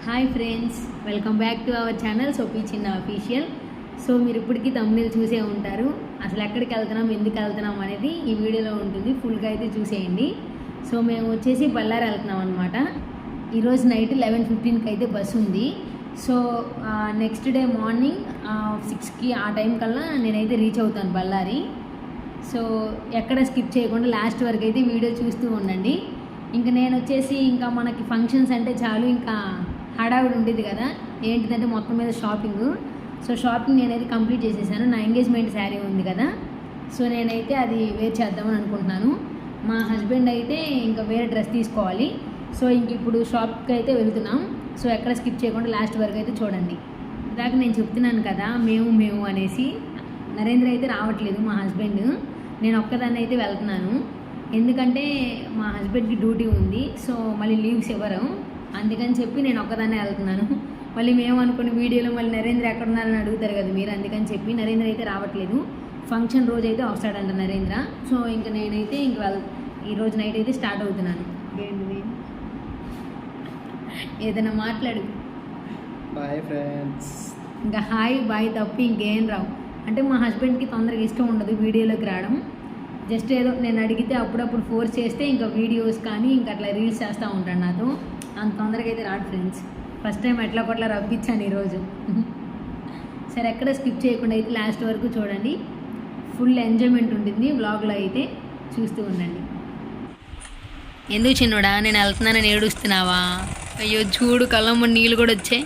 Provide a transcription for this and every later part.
Hi friends, welcome back to our channel soapy చిన్న official. So మీరు ఇప్పటికీ thumbnail చూసే ఉంటారు. అసలు ఎక్కడికి వెళ్తున్నాం, ఎందుకు వెళ్తున్నాం అనేది ఈ వీడియోలో ఉంటుంది. ఫుల్గా అయితే చూసేయండి. సో మేము వచ్చేసి బళ్ళారి వెళ్తున్నాం అనమాట. ఈరోజు నైట్ 11:15కి అయితే బస్సు ఉంది. సో నెక్స్ట్ డే మార్నింగ్ 6కి ఆ టైం కల్లా నేనైతే రీచ్ అవుతాను బళ్ళారి. సో ఎక్కడ స్కిప్ చేయకుండా లాస్ట్ వరకు అయితే వీడియో చూస్తూ ఉండండి. ఇంకా నేను వచ్చేసి ఇంకా మనకి ఫంక్షన్స్ అంటే చాలు ఇంకా హడావిడి ఉండేది కదా. ఏంటిదంటే మొత్తం మీద షాపింగ్. సో షాపింగ్ నేనైతే కంప్లీట్ చేసేసాను. నా ఎంగేజ్మెంట్ శారీ ఉంది కదా, సో నేనైతే అది వేర్ చేద్దామని అనుకుంటున్నాను. మా హస్బెండ్ అయితే ఇంకా వేరే డ్రెస్ తీసుకోవాలి. సో ఇంక ఇప్పుడు షాప్కి అయితే వెళ్తున్నాం. సో ఎక్కడ స్కిప్ చేయకుండా లాస్ట్ వరకు అయితే చూడండి. ఇందాక నేను చెప్తున్నాను కదా మేము అనేసి. నరేంద్ర అయితే రావట్లేదు, మా హస్బెండ్. నేను ఒక్కదాన్ని అయితే వెళ్తున్నాను. ఎందుకంటే మా హస్బెండ్కి డ్యూటీ ఉంది. సో మళ్ళీ లీవ్స్ ఇవ్వరు, అందుకని చెప్పి నేను ఒక్కదాన్నే వెళ్తున్నాను. మళ్ళీ మేము అనుకున్న వీడియోలో మళ్ళీ నరేంద్ర ఎక్కడున్నారని అడుగుతారు కదా మీరు, అందుకని చెప్పి నరేంద్ర అయితే రావట్లేదు. ఫంక్షన్ రోజు అయితే వస్తాడంట నరేంద్ర. సో ఇంకా నేనైతే ఈరోజు నైట్ అయితే స్టార్ట్ అవుతున్నాను. ఏంటి ఏదైనా మాట్లాడు. Bye friends. ఇంకా హాయ్ బాయ్ తప్పి ఇంకేం రావు. అంటే మా హస్బెండ్కి తొందరగా ఇష్టం ఉండదు వీడియోలోకి రావడం. జస్ట్ ఏదో నేను అడిగితే అప్పుడప్పుడు ఫోర్స్ చేస్తే ఇంకా వీడియోస్ కానీ ఇంకా అట్లా రీల్స్ చేస్తూ ఉంటాను. నాతో అంత తొందరగా అయితే రాడు ఫ్రెండ్స్. ఫస్ట్ టైం ఎట్లా కొట్లా రప్పించాను ఈరోజు. సరే ఎక్కడ స్కిప్ చేయకుండా అయితే లాస్ట్ వరకు చూడండి. ఫుల్ ఎంజాయ్మెంట్ ఉంటుంది వ్లాగ్లో అయితే, చూస్తూ ఉండండి. ఎందుకు చిన్నోడా నేను వెళ్తున్నానని ఏడుస్తున్నావా? అయ్యో చూడు కళ్ళమ్మ నీళ్ళు కూడా వచ్చాయి.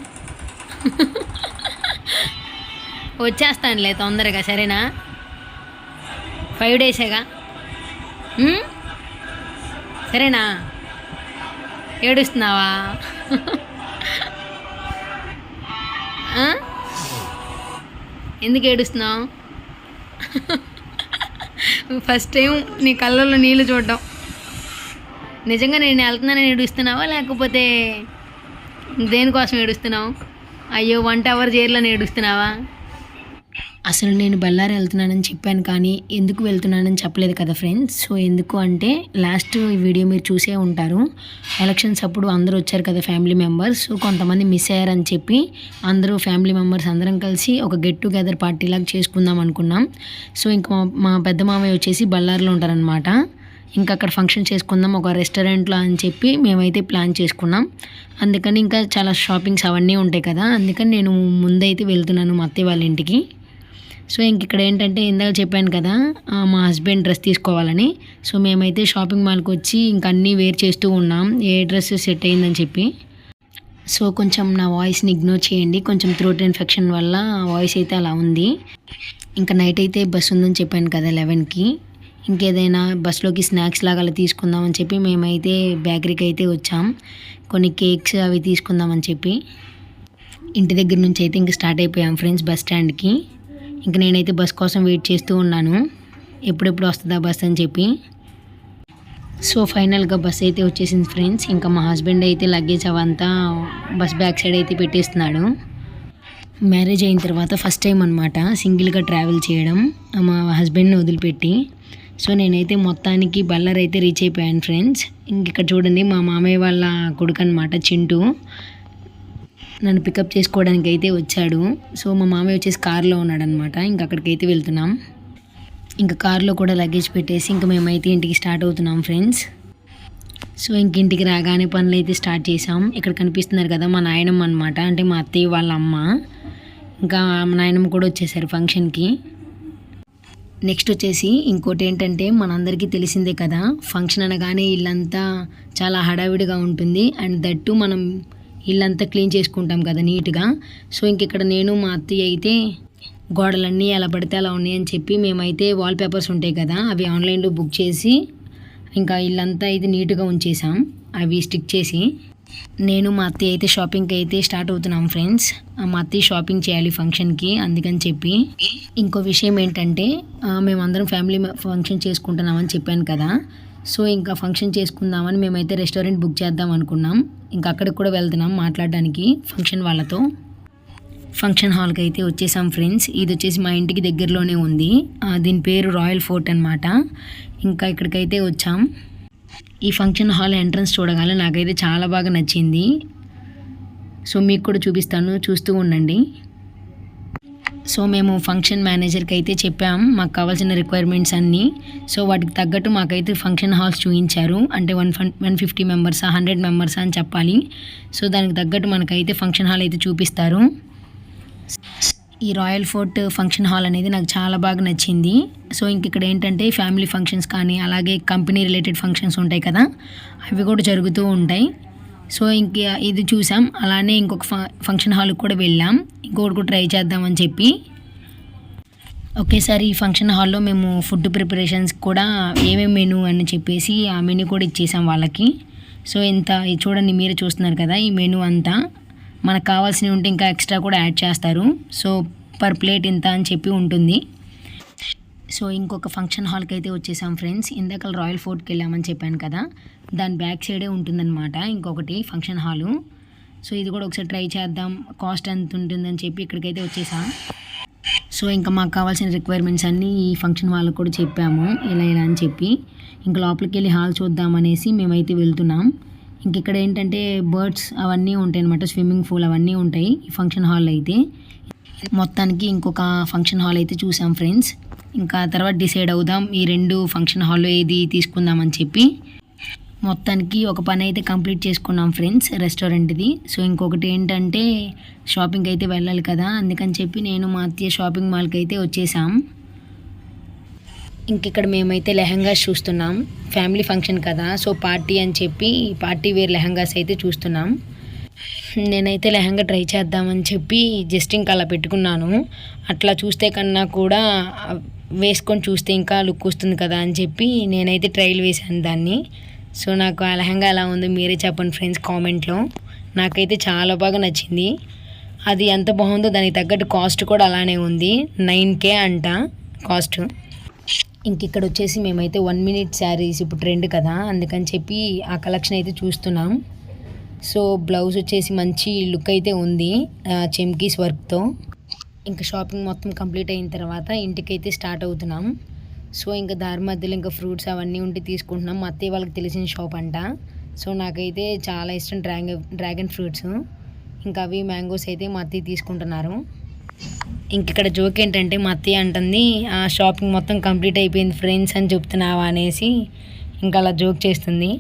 వచ్చేస్తానులే తొందరగా, సరేనా? 5 డేసేగా, సరేనా? ఏడుస్తున్నావా? ఎందుకు ఏడుస్తున్నావు? ఫస్ట్ టైం నీ కళ్ళల్లో నీళ్ళు చూడడం. నిజంగా నేను వెళ్తున్నానని ఏడుస్తున్నావా లేకపోతే దేనికోసం ఏడుస్తున్నావు? అయ్యో 1 అవర్ జైల్లోనే ఏడుస్తున్నావా? అసలు నేను బళ్ళారి వెళ్తున్నానని చెప్పాను కానీ ఎందుకు వెళ్తున్నానని చెప్పలేదు కదా ఫ్రెండ్స్. సో ఎందుకు అంటే లాస్ట్ వీడియో మీరు చూసే ఉంటారు. ఎలక్షన్స్ అప్పుడు అందరూ వచ్చారు కదా ఫ్యామిలీ మెంబర్స్. సో కొంతమంది మిస్ అయ్యారని చెప్పి అందరూ ఫ్యామిలీ మెంబర్స్ అందరం కలిసి ఒక గెట్ టుగెదర్ పార్టీ లాగా చేసుకుందాం అనుకున్నాం. సో ఇంకా మా పెద్ద మామయ్య వచ్చేసి బళ్ళారిలో ఉంటారనమాట. ఇంకా అక్కడ ఫంక్షన్ చేసుకుందాం ఒక రెస్టారెంట్లో అని చెప్పి మేమైతే ప్లాన్ చేసుకున్నాం. అందుకని ఇంకా చాలా షాపింగ్స్ అవన్నీ ఉంటాయి కదా, అందుకని నేను ముందైతే వెళ్తున్నాను మా అత్తయ్య వాళ్ళ ఇంటికి. సో ఇంక ఇక్కడ ఏంటంటే ఇందాక చెప్పాను కదా మా హస్బెండ్ డ్రెస్ తీసుకోవాలని. సో మేమైతే షాపింగ్ మాల్కి వచ్చి ఇంక అన్నీ వేర్ చేస్తూ ఉన్నాం ఏ డ్రెస్ సెట్ అయిందని చెప్పి. సో కొంచెం నా వాయిస్ని ఇగ్నోర్ చేయండి, కొంచెం థ్రోట్ ఇన్ఫెక్షన్ వల్ల వాయిస్ అయితే అలా ఉంది. ఇంకా నైట్ అయితే బస్ ఉందని చెప్పాను కదా 11కి. ఇంకేదైనా బస్లోకి స్నాక్స్ లాగా అలా తీసుకుందామని చెప్పి మేమైతే బేకరీకి అయితే వచ్చాం. కొన్ని కేక్స్ అవి తీసుకుందామని చెప్పి ఇంటి దగ్గర నుంచి అయితే ఇంక స్టార్ట్ అయిపోయాం ఫ్రెండ్స్ బస్ స్టాండ్కి. ఇంక నేనైతే బస్ కోసం వెయిట్ చేస్తూ ఉన్నాను, ఎప్పుడెప్పుడు వస్తుందా బస్ అని చెప్పి. సో ఫైనల్గా బస్ అయితే వచ్చేసింది ఫ్రెండ్స్. ఇంకా మా హస్బెండ్ అయితే లగేజ్ అవంతా బస్ బ్యాక్ సైడ్ అయితే పెట్టేస్తున్నాడు. మ్యారేజ్ అయిన తర్వాత ఫస్ట్ టైం అనమాట సింగిల్గా ట్రావెల్ చేయడం మా హస్బెండ్ని వదిలిపెట్టి. సో నేనైతే మొత్తానికి బళ్ళారి అయితే రీచ్ అయిపోయాను ఫ్రెండ్స్. ఇంక ఇక్కడ చూడండి మా మామయ్య వాళ్ళ కొడుకు అనమాట చింటూ నన్ను పికప్ చేసుకోవడానికి అయితే వచ్చాడు. సో మా మామయ్య వచ్చేసి కార్లో ఉన్నాడనమాట. ఇంక అక్కడికైతే వెళ్తున్నాం. ఇంకా కార్లో కూడా లగేజ్ పెట్టేసి ఇంక మేమైతే ఇంటికి స్టార్ట్ అవుతున్నాం ఫ్రెండ్స్. సో ఇంక ఇంటికి రాగానే పనులు అయితే స్టార్ట్ చేసాం. ఇక్కడ కనిపిస్తున్నారు కదా మా నాయనమ్మ అనమాట, అంటే మా అత్తయ్య వాళ్ళ అమ్మ. ఇంకా మా నాయనమ్మ కూడా వచ్చేసారు ఫంక్షన్కి. నెక్స్ట్ వచ్చేసి ఇంకోటి ఏంటంటే మనందరికీ తెలిసిందే కదా, ఫంక్షన్ అనగానే ఇల్లంతా చాలా హడావిడిగా ఉంటుంది. అండ్ దట్టు మనం ఇల్లంతా క్లీన్ చేసుకుంటాం కదా నీట్గా. సో ఇంక ఇక్కడ నేను మా అత్తయ్య అయితే గోడలన్నీ ఎలా పడితే అలా ఉన్నాయని చెప్పి మేమైతే వాల్ పేపర్స్ ఉంటాయి కదా అవి ఆన్లైన్లో బుక్ చేసి ఇంకా ఇల్లంతా అయితే నీట్గా ఉంచేసాం అవి స్టిక్ చేసి. నేను మా అత్తయ్య అయితే షాపింగ్కి అయితే స్టార్ట్ అవుతున్నాం ఫ్రెండ్స్. మా అత్తయ్య షాపింగ్ చేయాలి ఫంక్షన్కి, అందుకని చెప్పి. ఇంకో విషయం ఏంటంటే మేమందరం ఫ్యామిలీ ఫంక్షన్ చేసుకుంటున్నామని చెప్పాను కదా. సో ఇంకా ఫంక్షన్ చేసుకుందామని మేమైతే రెస్టారెంట్ బుక్ చేద్దాం అనుకున్నాం. ఇంకా అక్కడికి కూడా వెళ్తున్నాం మాట్లాడడానికి ఫంక్షన్ వాళ్ళతో. ఫంక్షన్ హాల్కి అయితే వచ్చేసాం ఫ్రెండ్స్. ఇది వచ్చేసి మా ఇంటికి దగ్గరలోనే ఉంది, దీని పేరు రాయల్ ఫోర్ట్ అనమాట. ఇంకా ఇక్కడికైతే వచ్చాం. ఈ ఫంక్షన్ హాల్ ఎంట్రన్స్ చూడగానే నాకైతే చాలా బాగా నచ్చింది. సో మీకు కూడా చూపిస్తాను, చూస్తూ ఉండండి. సో మేము ఫంక్షన్ మేనేజర్కి అయితే చెప్పాం మాకు కావాల్సిన రిక్వైర్మెంట్స్ అన్నీ. సో వాటికి తగ్గట్టు మాకైతే ఫంక్షన్ హాల్స్ చూపించారు. అంటే 150 మెంబర్సా 100 మెంబర్సా అని చెప్పాలి. సో దానికి తగ్గట్టు మనకైతే ఫంక్షన్ హాల్ అయితే చూపిస్తారు. ఈ రాయల్ ఫోర్ట్ ఫంక్షన్ హాల్ అనేది నాకు చాలా బాగా నచ్చింది. సో ఇంక ఇక్కడ ఏంటంటే ఫ్యామిలీ ఫంక్షన్స్ కానీ అలాగే కంపెనీ రిలేటెడ్ ఫంక్షన్స్ ఉంటాయి కదా, అవి కూడా జరుగుతూ ఉంటాయి. సో ఇంక ఇది చూసాం. అలానే ఇంకొక ఫంక్షన్ హాల్కి కూడా వెళ్ళాం, ఇంకొకటి కూడా ట్రై చేద్దామని చెప్పి. ఒకేసారి ఈ ఫంక్షన్ హాల్లో మేము ఫుడ్ ప్రిపరేషన్స్ కూడా ఏమేమి మెనూ అని చెప్పేసి ఆ మెనూ కూడా ఇచ్చేసాం వాళ్ళకి. సో ఇంత చూడండి, మీరే చూస్తున్నారు కదా ఈ మెనూ అంతా. మనకు కావాల్సినవి ఉంటే ఇంకా ఎక్స్ట్రా కూడా యాడ్ చేస్తారు. సో పర్ ప్లేట్ ఇంత అని చెప్పి ఉంటుంది. సో ఇంకొక ఫంక్షన్ హాల్కి అయితే వచ్చేసాం ఫ్రెండ్స్. ఇందాక రాయల్ ఫోర్ట్కి వెళ్ళామని చెప్పాను కదా, దాని బ్యాక్ సైడే ఉంటుందన్నమాట ఇంకొకటి ఫంక్షన్ హాలు. సో ఇది కూడా ఒకసారి ట్రై చేద్దాం, కాస్ట్ ఎంత ఉంటుందని చెప్పి ఇక్కడికైతే వచ్చేసాం. సో ఇంకా మాకు కావాల్సిన రిక్వైర్మెంట్స్ అన్నీ ఈ ఫంక్షన్ వాళ్ళకి కూడా చెప్పాము, ఇలా ఇలా అని చెప్పి. ఇంకా లోపలికి వెళ్ళి హాల్ చూద్దామనేసి మేమైతే వెళ్తున్నాం. ఇంక ఇక్కడ ఏంటంటే బర్డ్స్ అవన్నీ ఉంటాయి అనమాట, స్విమ్మింగ్ పూల్ అవన్నీ ఉంటాయి ఈ ఫంక్షన్ హాల్లో అయితే. మొత్తానికి ఇంకొక ఫంక్షన్ హాల్ అయితే చూసాం ఫ్రెండ్స్. ఇంకా తర్వాత డిసైడ్ అవుదాం ఈ 2 ఫంక్షన్ హాల్లో ఏది తీసుకుందామని చెప్పి. మొత్తానికి ఒక పని అయితే కంప్లీట్ చేసుకున్నాం ఫ్రెండ్స్, రెస్టారెంట్ది. సో ఇంకొకటి ఏంటంటే షాపింగ్ అయితే వెళ్ళాలి కదా, అందుకని చెప్పి నేను మా అత్తయ్య షాపింగ్ మాల్కి అయితే వచ్చేసాం. ఇంకిక్కడ మేమైతే లెహంగాస్ చూస్తున్నాం, ఫ్యామిలీ ఫంక్షన్ కదా, సో పార్టీ అని చెప్పి పార్టీ వేర్ లెహంగాస్ అయితే చూస్తున్నాం. నేనైతే లెహంగా ట్రై చేద్దామని చెప్పి జస్ట్ ఇంకా అలా పెట్టుకున్నాను. అట్లా చూస్తే కన్నా కూడా వేసుకొని చూస్తే ఇంకా లుక్ వస్తుంది కదా అని చెప్పి నేనైతే ట్రైల్ వేసాను దాన్ని. సో నాకు ఆ లెహంగా ఎలా ఉందో మీరే చెప్పండి ఫ్రెండ్స్ కామెంట్లో. నాకైతే చాలా బాగా నచ్చింది. అది ఎంత బాగుందో దానికి తగ్గట్టు కాస్ట్ కూడా అలానే ఉంది, 9K అంట కాస్ట్. ఇంక ఇక్కడ వచ్చేసి మేమైతే 1 minute శారీస్ ఇప్పుడు ట్రెండ్ కదా, అందుకని చెప్పి ఆ కలెక్షన్ అయితే చూస్తున్నాం. సో బ్లౌజ్ వచ్చేసి మంచి లుక్ అయితే ఉంది చెమ్కీస్ వర్క్తో. ఇంకా షాపింగ్ మొత్తం కంప్లీట్ అయిన తర్వాత ఇంటికైతే స్టార్ట్ అవుతున్నాం. సో ఇంకా దారి మధ్యలో ఇంకా ఫ్రూట్స్ అవన్నీ ఉంటే తీసుకుంటున్నాం. మా అత్తయ్య వాళ్ళకి తెలిసిన షాప్ అంట. సో నాకైతే చాలా ఇష్టం డ్రాగన్ ఫ్రూట్స్. ఇంకా అవి మ్యాంగోస్ అయితే మా అత్తయ్య తీసుకుంటున్నారు. ఇంక ఇక్కడ జోక్ ఏంటంటే మా అత్తయ్య అంటుంది ఆ షాపింగ్ మొత్తం కంప్లీట్ అయిపోయింది ఫ్రెండ్స్ అని చెప్తున్నావా అనేసి ఇంకా అలా జోక్ చేస్తుంది.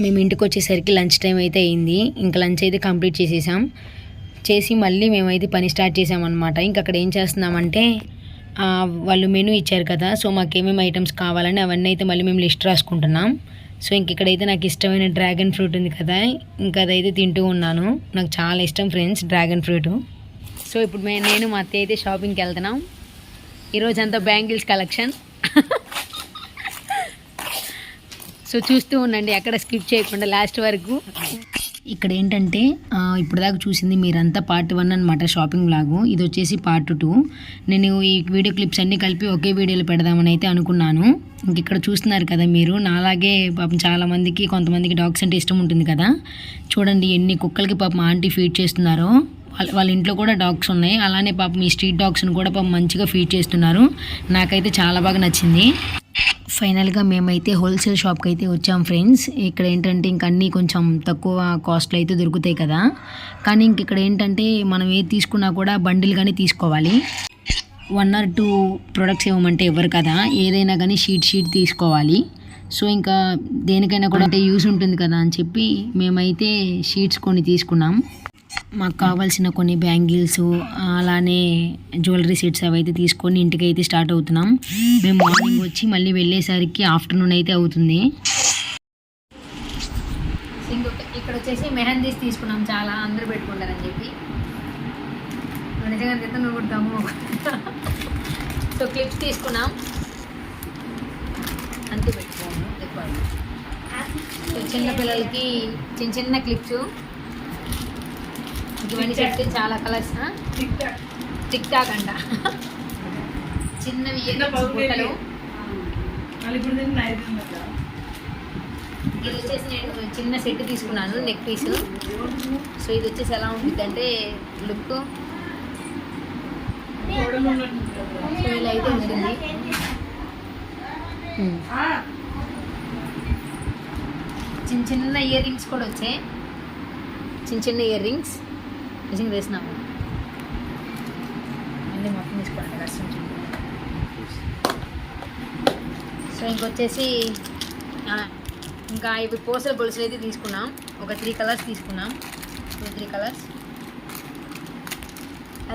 మేము ఇంటికి వచ్చేసరికి లంచ్ టైం అయితే అయింది. ఇంకా లంచ్ అయితే కంప్లీట్ చేసి మళ్ళీ మేమైతే పని స్టార్ట్ చేసామన్నమాట. ఇంక అక్కడ ఏం చేస్తున్నామంటే వాళ్ళు మెనూ ఇచ్చారు కదా, సో మాకు ఏమేమి ఐటమ్స్ కావాలని అవన్నీ అయితే మళ్ళీ మేము లిస్ట్ రాసుకుంటున్నాం. సో ఇంక ఇక్కడైతే నాకు ఇష్టమైన డ్రాగన్ ఫ్రూట్ ఉంది కదా, ఇంకా అదైతే తింటూ ఉన్నాను. నాకు చాలా ఇష్టం ఫ్రెండ్స్ డ్రాగన్ ఫ్రూట్. సో ఇప్పుడు నేను మా అత్తయ్య అయితే షాపింగ్కి వెళ్తున్నాం. ఈరోజంతా బ్యాంగిల్స్ కలెక్షన్. సో చూస్తూ ఉండండి, ఎక్కడ స్కిప్ చేయకుండా లాస్ట్ వరకు. ఇక్కడ ఏంటంటే ఇప్పుడు దాకా చూసింది మీరంతా పార్ట్ 1 అనమాట షాపింగ్ వ్లాగు. ఇది వచ్చేసి పార్ట్ 2. నేను ఈ వీడియో క్లిప్స్ అన్నీ కలిపి ఒకే వీడియోలో పెడదామని అయితే అనుకున్నాను. ఇంక ఇక్కడ చూస్తున్నారు కదా మీరు, నాలాగే పాపం చాలామందికి కొంతమందికి డాగ్స్ అంటే ఇష్టం ఉంటుంది కదా. చూడండి ఎన్ని కుక్కలకి పాపం ఆంటీ ఫీడ్ చేస్తున్నారో. వాళ్ళ ఇంట్లో కూడా డాగ్స్ ఉన్నాయి, అలానే పాపం ఈ స్ట్రీట్ డాగ్స్ని కూడా పాపం మంచిగా ఫీడ్ చేస్తున్నారు. నాకైతే చాలా బాగా నచ్చింది. ఫైనల్గా మేమైతే హోల్సేల్ షాప్కి అయితే వచ్చాం ఫ్రెండ్స్. ఇక్కడ ఏంటంటే ఇంక అన్నీ కొంచెం తక్కువ కాస్ట్లో అయితే దొరుకుతాయి కదా, కానీ ఇంక ఇక్కడ ఏంటంటే మనం ఏది తీసుకున్నా కూడా బండిల్గానే తీసుకోవాలి. 1 or 2 ప్రొడక్ట్స్ ఇవ్వమంటే ఇవ్వరు కదా, ఏదైనా కానీ షీట్ తీసుకోవాలి. సో ఇంకా దేనికైనా కూడా అంటే యూజ్ ఉంటుంది కదా అని చెప్పి మేమైతే షీట్స్ కొన్ని తీసుకున్నాం. మాకు కావాల్సిన కొన్ని బ్యాంగిల్స్ అలానే జ్యువెలరీ సెట్స్ అవి అయితే తీసుకొని ఇంటికి అయితే స్టార్ట్ అవుతున్నాం. మేము మార్నింగ్ వచ్చి మళ్ళీ వెళ్ళేసరికి ఆఫ్టర్నూన్ అయితే అవుతుంది. ఇక్కడ వచ్చేసి మెహందీస్ తీసుకున్నాం, చాలా అందరూ పెట్టుకుంటారని చెప్పి. నిజంగా ఎంత నువ్వు కుడతాము. సో క్లిప్స్ తీసుకున్నాం, అంతే పెట్టుకోము ఎక్కువ. సో చిన్నపిల్లలకి చిన్న క్లిప్స్ ఇవన్నీ చెప్తే చాలా కలర్స్. టిక్ టాక్ అంట, చిన్నవి బుట్టలు. ఇది వచ్చేసి నేను చిన్న సెట్ తీసుకున్నాను, నెక్ పీస్. సో ఇది వచ్చేసి ఎలా ఉంటుంది అంటే లుక్ ఇలా అయితే ఉంటుంది. చిన్న ఇయర్ రింగ్స్ కూడా వచ్చాయి, చిన్న చిన్న ఇయర్ రింగ్స్ నిజంగా వేసినాము అన్నీ మొత్తం తీసుకోండి కష్టం. సో ఇంకొచ్చేసి ఇంకా ఇవి పూసల గొలుసులు అయితే తీసుకున్నాం. ఒక 3 కలర్స్ తీసుకున్నాం. 2-3 కలర్స్,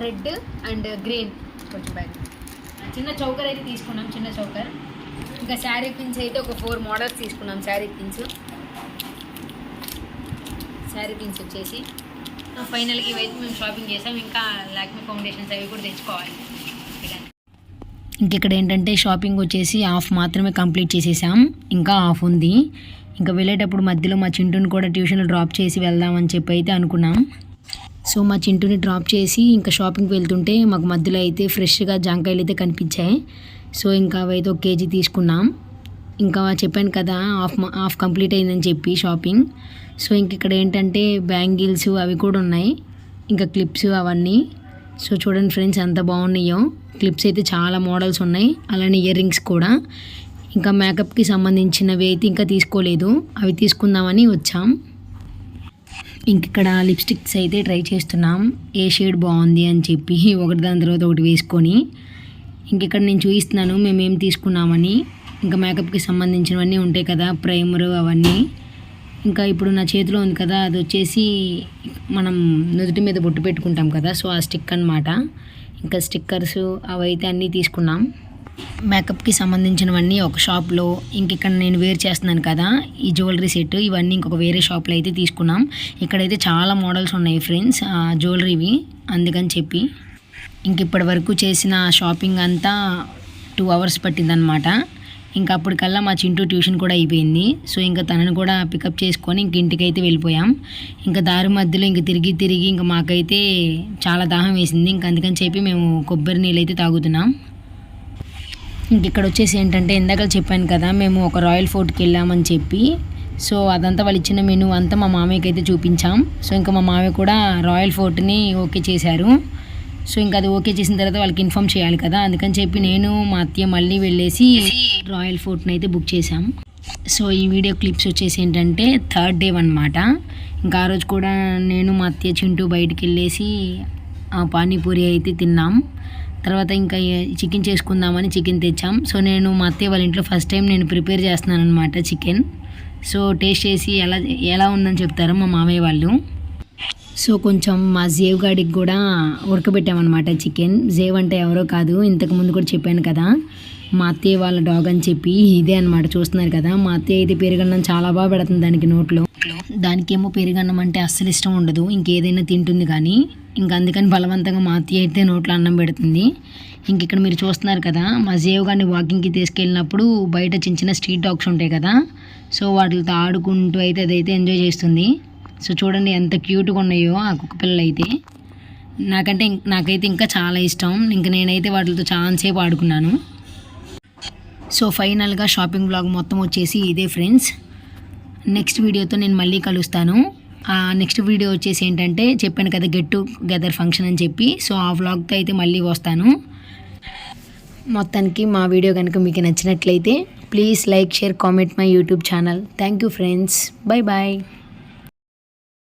రెడ్ అండ్ గ్రీన్. కొంచెం బ్యాగ్ చిన్న చౌకర్ అయితే తీసుకున్నాం, చిన్న చౌకర్. ఇంకా శారీ పిన్స్ అయితే ఒక 4 మోడల్స్ తీసుకున్నాం. శారీ పిన్స్ వచ్చేసి ఫైనల్గా ఇవైతే మేము షాపింగ్ చేసాం. ఇంకా లాక్మీ ఫౌండేషన్స్ అవి కూడా తెచ్చుకోవాలి. ఇంకిక్కడ ఏంటంటే షాపింగ్ వచ్చేసి హాఫ్ మాత్రమే కంప్లీట్ చేసేసాం, ఇంకా హాఫ్ ఉంది. ఇంకా వెళ్ళేటప్పుడు మధ్యలో మా చింటూని కూడా ట్యూషన్లో డ్రాప్ చేసి వెళ్దామని చెప్పి అయితే అనుకున్నాం. సో మా చింటూని డ్రాప్ చేసి ఇంకా షాపింగ్కి వెళ్తుంటే మాకు మధ్యలో అయితే ఫ్రెష్గా జాంకాయలు అయితే కనిపించాయి. సో ఇంకా అవైతే 1 kg తీసుకున్నాం. ఇంకా చెప్పాను కదా హాఫ్ కంప్లీట్ అయిందని చెప్పి షాపింగ్. సో ఇంక ఇక్కడ ఏంటంటే బ్యాంగిల్స్ అవి కూడా ఉన్నాయి, ఇంకా క్లిప్స్ అవన్నీ. సో చూడండి ఫ్రెండ్స్ ఎంత బాగున్నాయో. క్లిప్స్ అయితే చాలా మోడల్స్ ఉన్నాయి, అలానే ఇయర్ రింగ్స్ కూడా. ఇంకా మేకప్కి సంబంధించినవి అయితే ఇంకా తీసుకోలేదు, అవి తీసుకుందామని వచ్చాం. ఇంక ఇక్కడ లిప్స్టిక్స్ అయితే ట్రై చేస్తున్నాం, ఏ షేడ్ బాగుంది అని చెప్పి ఒకటి దాని తర్వాత ఒకటి వేసుకొని. ఇంక ఇక్కడ నేను చూపిస్తున్నాను మేమేం తీసుకున్నామని. ఇంకా మేకప్కి సంబంధించినవన్నీ ఉంటాయి కదా, ప్రైమరు అవన్నీ. ఇంకా ఇప్పుడు నా చేతిలో ఉంది కదా, అది వచ్చేసి మనం నుదుటి మీద బొట్టు పెట్టుకుంటాం కదా, సో ఆ స్టిక్ అన్నమాట. ఇంకా స్టిక్కర్స్ అవైతే అన్నీ తీసుకున్నాం. మేకప్కి సంబంధించినవన్నీ ఒక షాప్లో, ఇంక ఇక్కడ నేను వేర్ చేస్తున్నాను కదా ఈ జ్యువెలరీ సెట్, ఇవన్నీ ఇంకొక వేరే షాప్లో అయితే తీసుకున్నాం. ఇక్కడైతే చాలా మోడల్స్ ఉన్నాయి ఫ్రెండ్స్ జ్యువెలరీవి, అందుకని చెప్పి. ఇంక ఇప్పటి వరకు చేసిన షాపింగ్ అంతా 2 hours పట్టిందనమాట. ఇంకా అప్పటికల్లా మా చింటూ ట్యూషన్ కూడా అయిపోయింది. సో ఇంకా తనను కూడా పికప్ చేసుకొని ఇంక ఇంటికైతే వెళ్ళిపోయాం. ఇంకా దారి మధ్యలో ఇంక తిరిగి ఇంకా మాకైతే చాలా దాహం వేసింది. ఇంక అందుకని చెప్పి మేము కొబ్బరి నీళ్ళు అయితే తాగుతున్నాం. ఇంక ఇక్కడ వచ్చేసి ఏంటంటే ఇందాక చెప్పాను కదా మేము ఒక రాయల్ ఫోర్ట్కి వెళ్ళామని చెప్పి. సో అదంతా వాళ్ళు ఇచ్చిన మెనూ అంతా మా మామయ్యకి అయితే చూపించాం. సో ఇంకా మా మామయ్య కూడా రాయల్ ఫోర్ట్ని ఓకే చేశారు. సో ఇంకా అది ఓకే చేసిన తర్వాత వాళ్ళకి ఇన్ఫామ్ చేయాలి కదా, అందుకని చెప్పి నేను మా అత్తయ్య మళ్ళీ వెళ్ళేసి రాయల్ ఫోర్ట్ని అయితే బుక్ చేశాం. సో ఈ వీడియో క్లిప్స్ వచ్చేసి ఏంటంటే 3rd డే అనమాట. ఇంకా ఆ రోజు కూడా నేను మా అత్తయ్య చింటూ బయటికి వెళ్ళేసి పానీపూరి అయితే తిన్నాం. తర్వాత ఇంకా చికెన్ చేసుకుందామని చికెన్ తెచ్చాం. సో నేను మా అత్తయ్య వాళ్ళ ఇంట్లో ఫస్ట్ టైం నేను ప్రిపేర్ చేస్తున్నాను అనమాట చికెన్. సో టేస్ట్ చేసి ఎలా ఉందని చెప్తారు మా మామయ్య వాళ్ళు. సో కొంచెం మా జేవ్ గాడికి కూడా ఉడకబెట్టామన్నమాట చికెన్. జేవ్ అంటే ఎవరో కాదు, ఇంతకుముందు కూడా చెప్పాను కదా మా అత్తయ్య వాళ్ళ డాగ్ అని చెప్పి. ఇదే అనమాట, చూస్తున్నారు కదా. మా అత్తయ్య అయితే పెరుగన్నం చాలా బాగా పెడుతుంది దానికి నోట్లో. దానికేమో పెరుగన్నం అంటే అస్సలు ఇష్టం ఉండదు, ఇంకేదైనా తింటుంది కానీ. ఇంకా అందుకని బలవంతంగా మా అత్తయ్య అయితే నోట్లో అన్నం పెడుతుంది. ఇంక ఇక్కడ మీరు చూస్తున్నారు కదా మా జేవ్ గారిని వాకింగ్కి తీసుకెళ్ళినప్పుడు బయట చిన్న స్ట్రీట్ డాగ్స్ ఉంటాయి కదా, సో వాటితో ఆడుకుంటూ అయితే అదైతే ఎంజాయ్ చేస్తుంది. సో చూడండి ఎంత క్యూట్గా ఉన్నాయో ఆ కుక్క పిల్లలు అయితే. నాకైతే ఇంకా చాలా ఇష్టం. ఇంక నేనైతే వాటితో చాలాసేపు ఆడుకున్నాను. సో ఫైనల్గా షాపింగ్ బ్లాగ్ మొత్తం వచ్చేసి ఇదే ఫ్రెండ్స్. నెక్స్ట్ వీడియోతో నేను మళ్ళీ కలుస్తాను. నెక్స్ట్ వీడియో వచ్చేసి ఏంటంటే చెప్పాను కదా గెట్ టుగెదర్ ఫంక్షన్ అని చెప్పి. సో ఆ వ్లాగ్తో అయితే మళ్ళీ వస్తాను. మొత్తానికి మా వీడియో కనుక మీకు నచ్చినట్లయితే please like, share, comment my YouTube channel. Thank you friends. Bye bye.